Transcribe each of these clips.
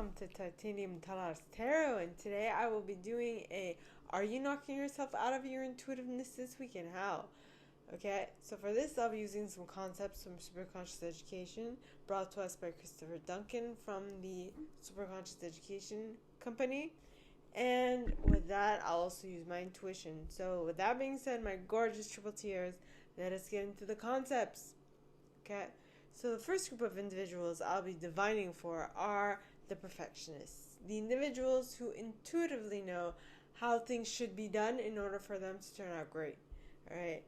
welcome to Titanium Talar's Tarot, and today I will be doing a Are You Knocking Yourself Out of Your Intuitiveness This Week and How? Okay, so for this I'll be using some concepts from SuperConscious Education, brought to us by Christopher Duncan from the SuperConscious Education company. And with that, I'll also use my intuition. So with that being said, my gorgeous triple tears, let us get into the concepts. Okay, so the first group of individuals I'll be divining for are the perfectionists, the individuals who intuitively know how things should be done in order for them to turn out great. All right.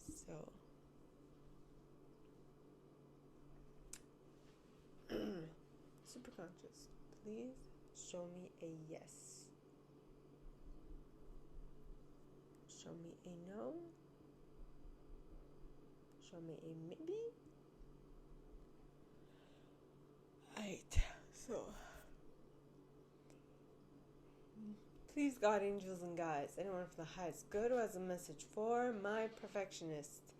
So super conscious, please show me a yes. Show me a no. Show me a maybe. Alright, so please, God, angels, and guides, anyone for the highest good who has a message for my perfectionists.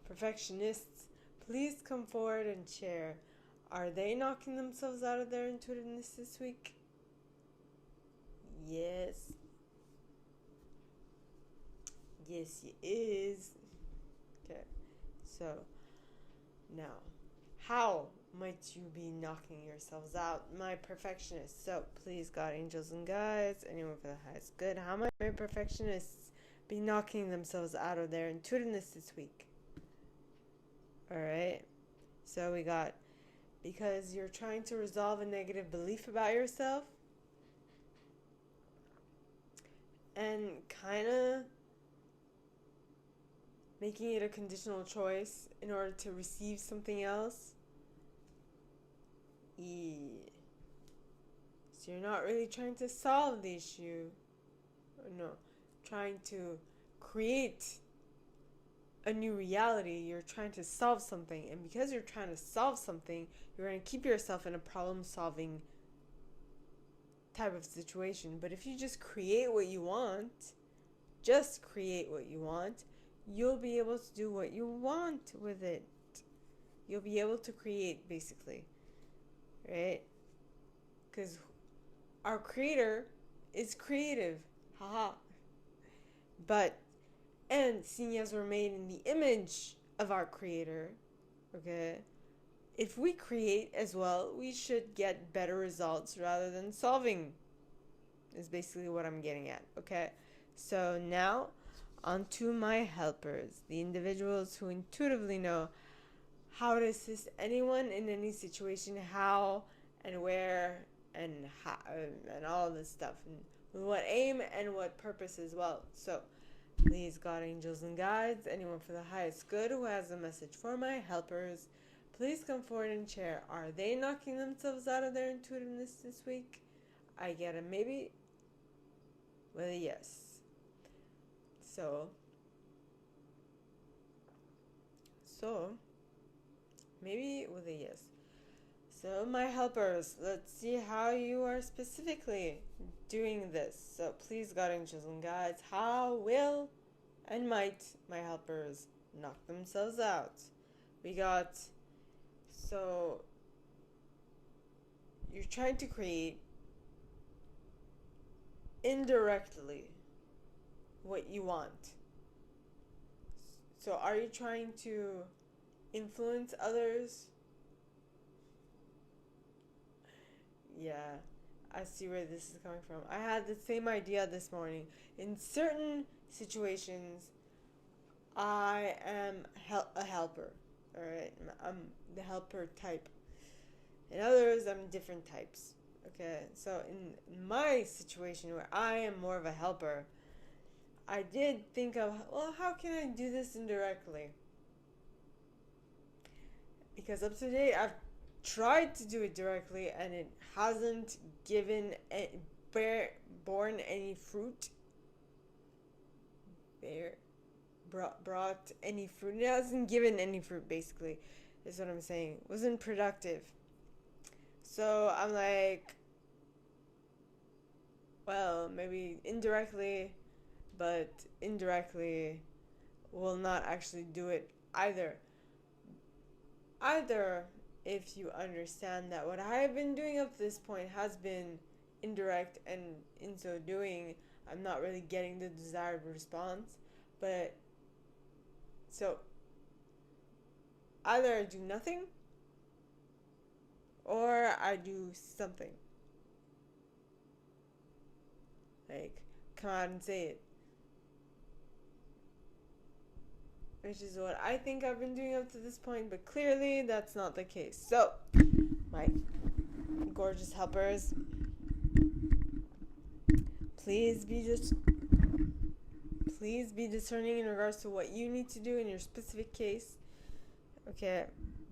Perfectionists, please come forward and share. Are they knocking themselves out of their intuitiveness this week? Yes. Yes, he is. Okay, so now, how might you be knocking yourselves out, my perfectionists? So please, God, angels, and guides, anyone for the highest good, how might my perfectionists be knocking themselves out of their intuitiveness this week? Alright, so we got, because you're trying to resolve a negative belief about yourself and kind of making it a conditional choice in order to receive something else. Yeah. So you're not really trying to solve the issue. No, trying to create a new reality. You're trying to solve something. And because you're trying to solve something, you're going to keep yourself in a problem-solving type of situation. But if you just create what you want, you'll be able to do what you want with it. You'll be able to create, basically. Right? Because our creator is creative. Haha. And seeing as we're made in the image of our creator, okay, if we create as well, we should get better results rather than solving, is basically what I'm getting at, okay? So now, on to my helpers, the individuals who intuitively know how to assist anyone in any situation, how and where and how, and all this stuff, and with what aim and what purpose as well. So please, God, angels, and guides, anyone for the highest good who has a message for my helpers, please come forward and share. Are they knocking themselves out of their intuitiveness this week? I get a maybe with a yes. So maybe with a yes. So my helpers, let's see how you are specifically doing this. So please, God, angels, and guides, how will and might my helpers knock themselves out? We got, so you're trying to create indirectly what you want. So are you trying to influence others? Yeah, I see where this is coming from. I had the same idea this morning. In certain situations, I am a helper. Alright, I'm the helper type. In others, I'm different types. Okay, so in my situation where I am more of a helper, I did think of, well, how can I do this indirectly? Because up to date, I've tried to do it directly and it hasn't borne any fruit. Brought any fruit. It hasn't given any fruit, basically, is what I'm saying. It wasn't productive. So I'm like, well, maybe indirectly, but indirectly will not actually do it either. Either if you understand that what I've been doing up to this point has been indirect, and in so doing, I'm not really getting the desired response. But so either I do nothing or I do something. Like, come out and say it. Which is what I think I've been doing up to this point, but clearly that's not the case. So, my gorgeous helpers, please be discerning in regards to what you need to do in your specific case. Okay,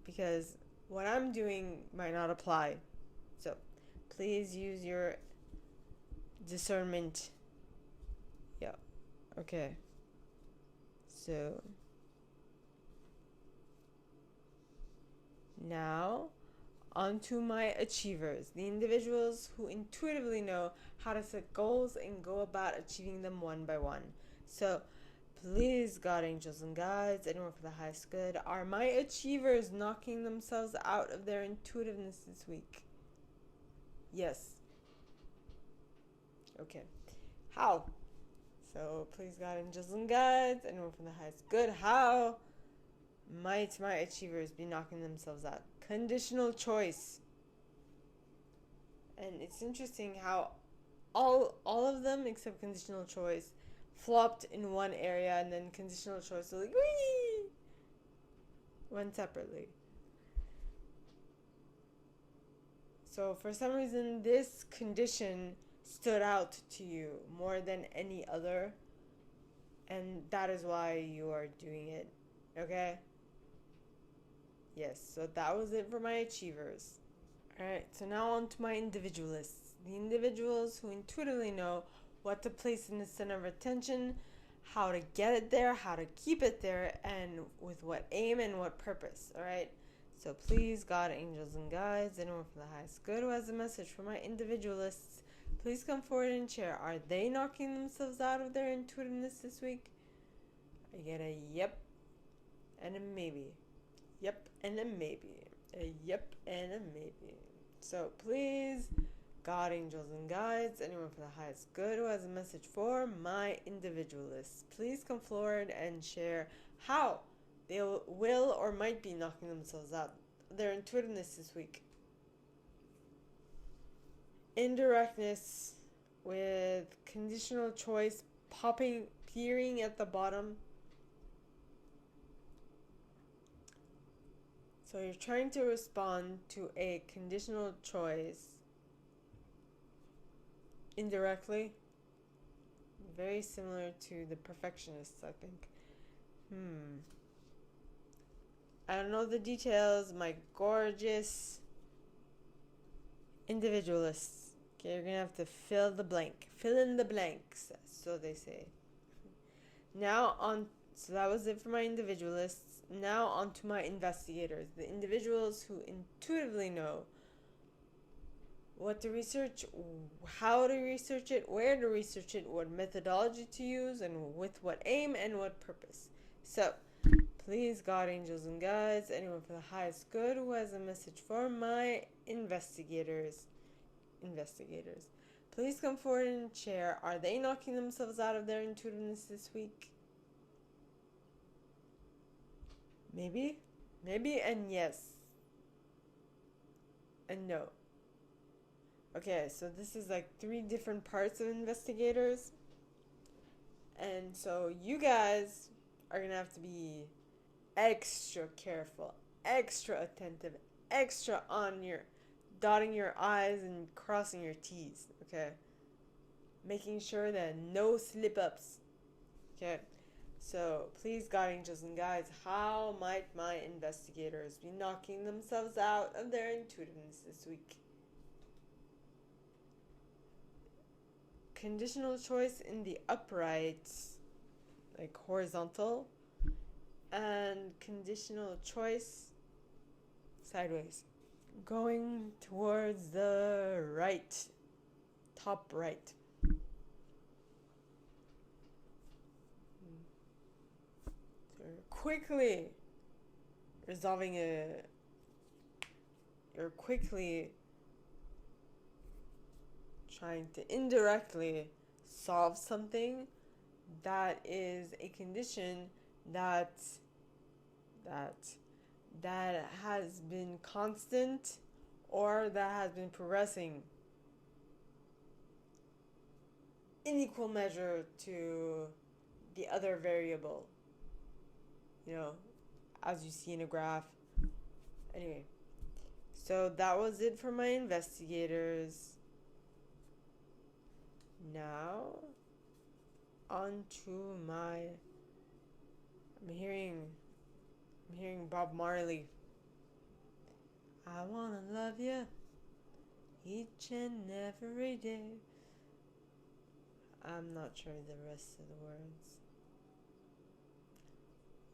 because what I'm doing might not apply. So, please use your discernment. Yeah. Okay. So, now, onto my achievers, the individuals who intuitively know how to set goals and go about achieving them one by one. So, please, God, angels, and guides, anyone for the highest good, are my achievers knocking themselves out of their intuitiveness this week? Yes. Okay. How? So, please, God, angels, and guides, anyone from the highest good, how might my achievers be knocking themselves out? Conditional choice. And it's interesting how all of them except conditional choice flopped in one area, and then conditional choice like wee went separately. So for some reason this condition stood out to you more than any other, and that is why you are doing it. Okay? Yes, so that was it for my achievers. Alright, so now on to my individualists. The individuals who intuitively know what to place in the center of attention, how to get it there, how to keep it there, and with what aim and what purpose. Alright? So please, God, angels, and guides, anyone from the highest good who has a message for my individualists, please come forward and share. Are they knocking themselves out of their intuitiveness this week? I get a yep and a maybe. Yep and a maybe. A yep and a maybe. So please, God, angels, and guides, anyone for the highest good who has a message for my individualists, please come forward and share how they will or might be knocking themselves out their intuitiveness this week. Indirectness with conditional choice appearing at the bottom. So you're trying to respond to a conditional choice indirectly. Very similar to the perfectionists, I think. I don't know the details, my gorgeous individualists. Okay, you're gonna have to fill in the blanks, so they say. So that was it for my individualists. Now on to my investigators, the individuals who intuitively know what to research, how to research it, where to research it, what methodology to use, and with what aim and what purpose. So, please, God, angels, and guides, anyone for the highest good who has a message for my investigators, please come forward and share. Are they knocking themselves out of their intuitiveness this week? Maybe, and yes, and no. Okay, so this is like 3 different parts of investigators. And so you guys are going to have to be extra careful, extra attentive, extra on your dotting your I's and crossing your T's, okay? Making sure that no slip-ups, okay? So please, God, angels, and guides, how might my investigators be knocking themselves out of their intuitiveness this week? Conditional choice in the upright, like horizontal, and conditional choice sideways, going towards the right, top right. So quickly resolving a you're quickly trying to indirectly solve something that is a condition that that that has been constant or that has been progressing in equal measure to the other variable, as you see in a graph. Anyway, so that was it for my investigators. Now, on to my. I'm hearing Bob Marley. I wanna love you each and every day. I'm not sure the rest of the words.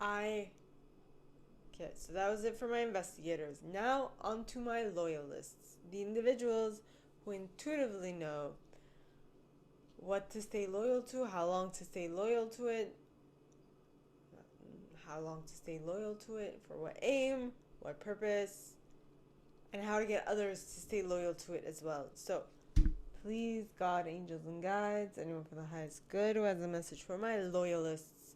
Okay, so that was it for my investigators. Now, on to my loyalists. The individuals who intuitively know what to stay loyal to, how long to stay loyal to it, for what aim, what purpose, and how to get others to stay loyal to it as well. So, please, God, angels, and guides, anyone for the highest good who has a message for my loyalists.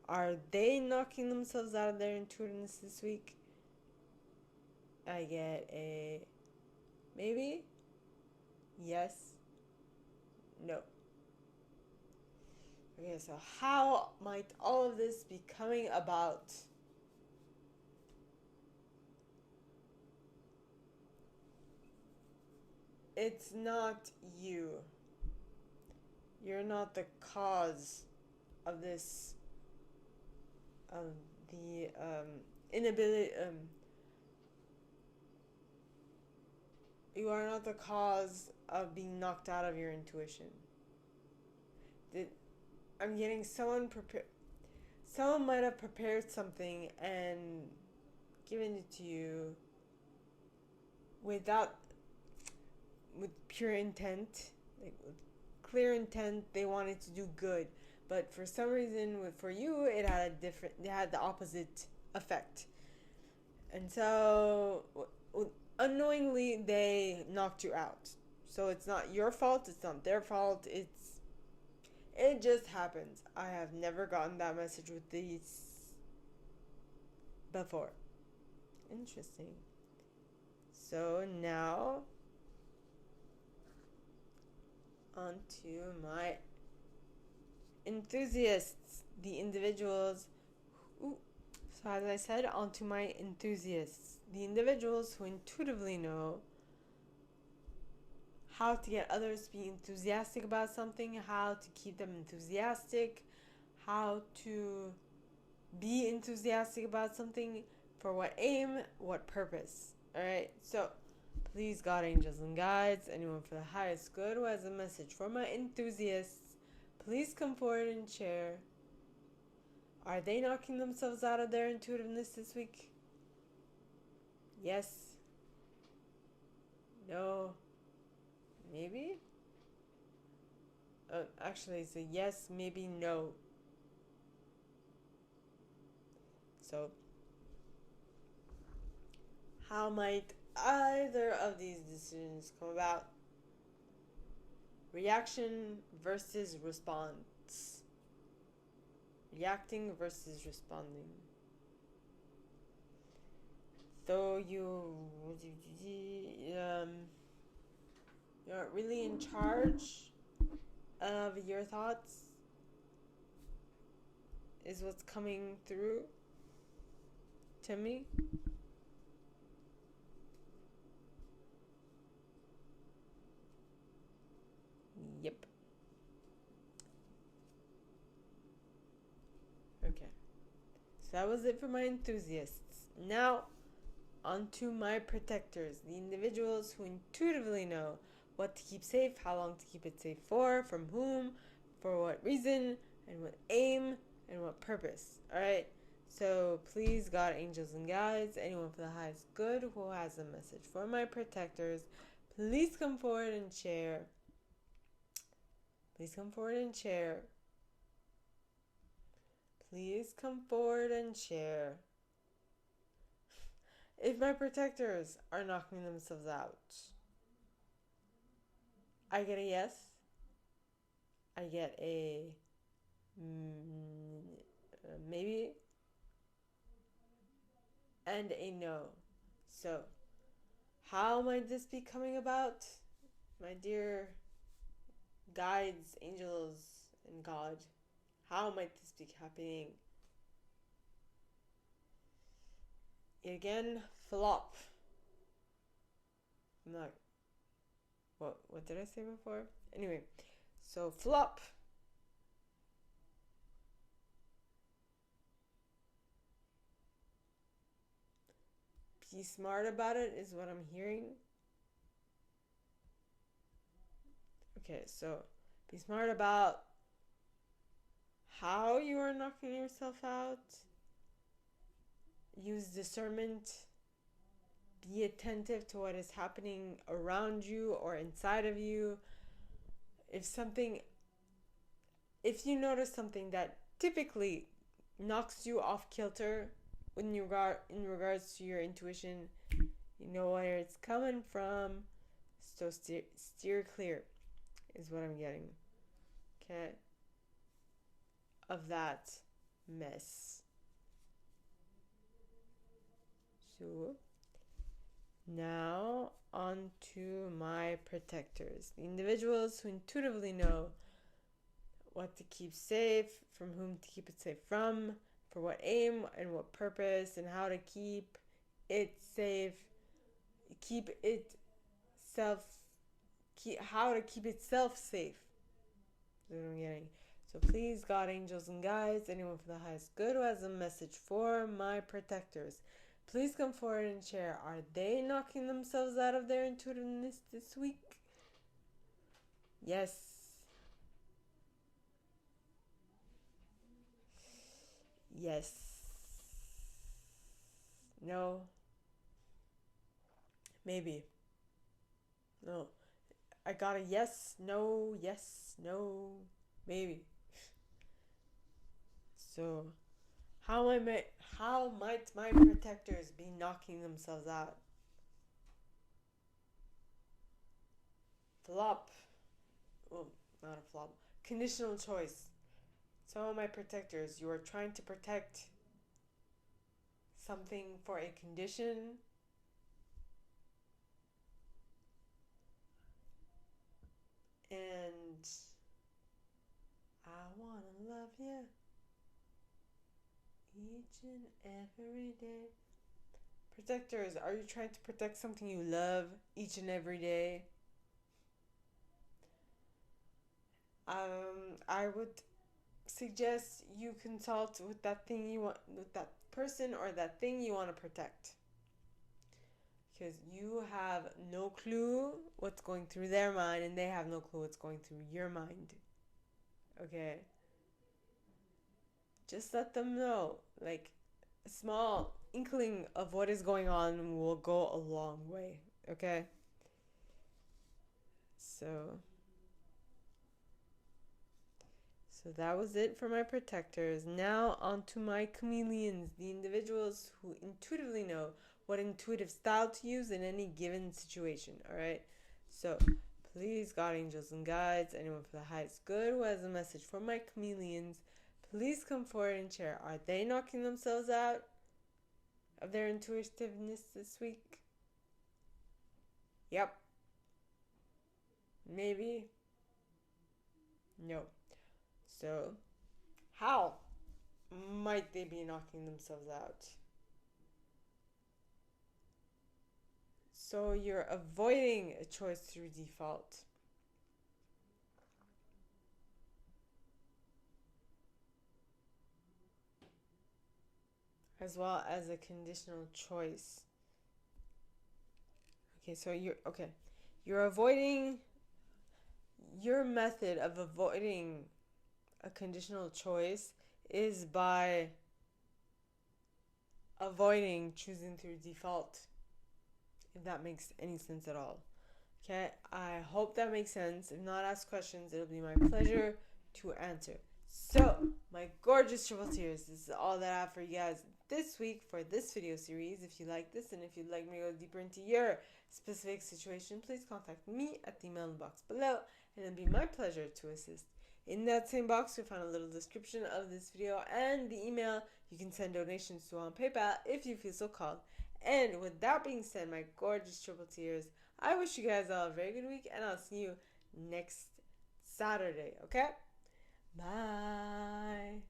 Are they knocking themselves out of their intuitiveness this week? I get a maybe, yes, no. Okay, so how might all of this be coming about? It's not you. You're not the cause of this, the inability, you are not the cause of being knocked out of your intuition. I'm getting someone might have prepared something and given it to you with pure intent, like with clear intent. They wanted to do good, but for some reason, for you, it had the opposite effect, and so unknowingly they knocked you out. So it's not your fault. It's not their fault. It just happens. I have never gotten that message with these before. Interesting. So now, on to my enthusiasts, the individuals. So as I said, on to my enthusiasts, the individuals who intuitively know how to get others to be enthusiastic about something, how to keep them enthusiastic, how to be enthusiastic about something, for what aim, what purpose. Alright, so please, God, angels, and guides, anyone for the highest good who has a message for my enthusiasts, please come forward and share. Are they knocking themselves out of their intuitiveness this week? Yes? No? Maybe? Actually, it's a yes, maybe, no. So, how might either of these decisions come about? Reaction versus response. Reacting versus responding. So you're really in charge of your thoughts, is what's coming through to me. Yep. Okay. So that was it for my enthusiasts. Now, on to my protectors, the individuals who intuitively know what to keep safe, how long to keep it safe for, from whom, for what reason, and what aim, and what purpose. Alright? So please, God, angels, and guides, anyone for the highest good who has a message for my protectors, please come forward and share. Please come forward and share. Please come forward and share. If my protectors are knocking themselves out, I get a yes. I get a maybe and a no. So, how might this be coming about? My dear guides, angels, and God, how might this be happening? Again, flop. I'm not. What did I say before? Anyway, so flop. Be smart about it is what I'm hearing. Okay, so be smart about how you are knocking yourself out. Use discernment. Be attentive to what is happening around you or inside of you. If you notice something that typically knocks you off kilter in regards to your intuition, you know where it's coming from. So steer clear is what I'm getting. Okay? Of that mess. So now on to my protectors. The individuals who intuitively know what to keep safe, from whom to keep it safe from, for what aim and what purpose, and how to keep it safe, how to keep itself safe. That's what I'm getting. So please, God, angels, and guides, anyone for the highest good who has a message for my protectors, please come forward and share. Are they knocking themselves out of their intuitiveness this week? Yes. Yes. No. Maybe. No. I got a yes, no, maybe. So, how might my protectors be knocking themselves out? Flop. Well, not a flop. Conditional choice. Some of my protectors, you are trying to protect something for a condition. And I wanna love you each and every day. Protectors, are you trying to protect something you love each and every day? I would suggest you consult with that thing you want, with that person or that thing you want to protect. Because you have no clue what's going through their mind, and they have no clue what's going through your mind. Okay? Just let them know. Like, a small inkling of what is going on will go a long way. Okay? So that was it for my protectors. Now on to my chameleons, the individuals who intuitively know what intuitive style to use in any given situation. Alright? So please, God, angels, and guides, anyone for the highest good who has a message for my chameleons, please come forward and share. Are they knocking themselves out of their intuitiveness this week? Yep. Maybe. No. So, how might they be knocking themselves out? So you're avoiding a choice through default. As well as a conditional choice. Okay, so you're avoiding, your method of avoiding a conditional choice is by avoiding choosing through default, if that makes any sense at all. Okay, I hope that makes sense. If not, ask questions. It'll be my pleasure to answer. So, my gorgeous triple tears, this is all that I have for you guys this week for this video series. If you like this and if you'd like me to go deeper into your specific situation, please contact me at the email box below, and it'll be my pleasure to assist. In that same box, you'll find a little description of this video and the email you can send donations to on PayPal if you feel so called. And with that being said, my gorgeous triple tears, I wish you guys all a very good week, and I'll see you next Saturday, okay? Bye.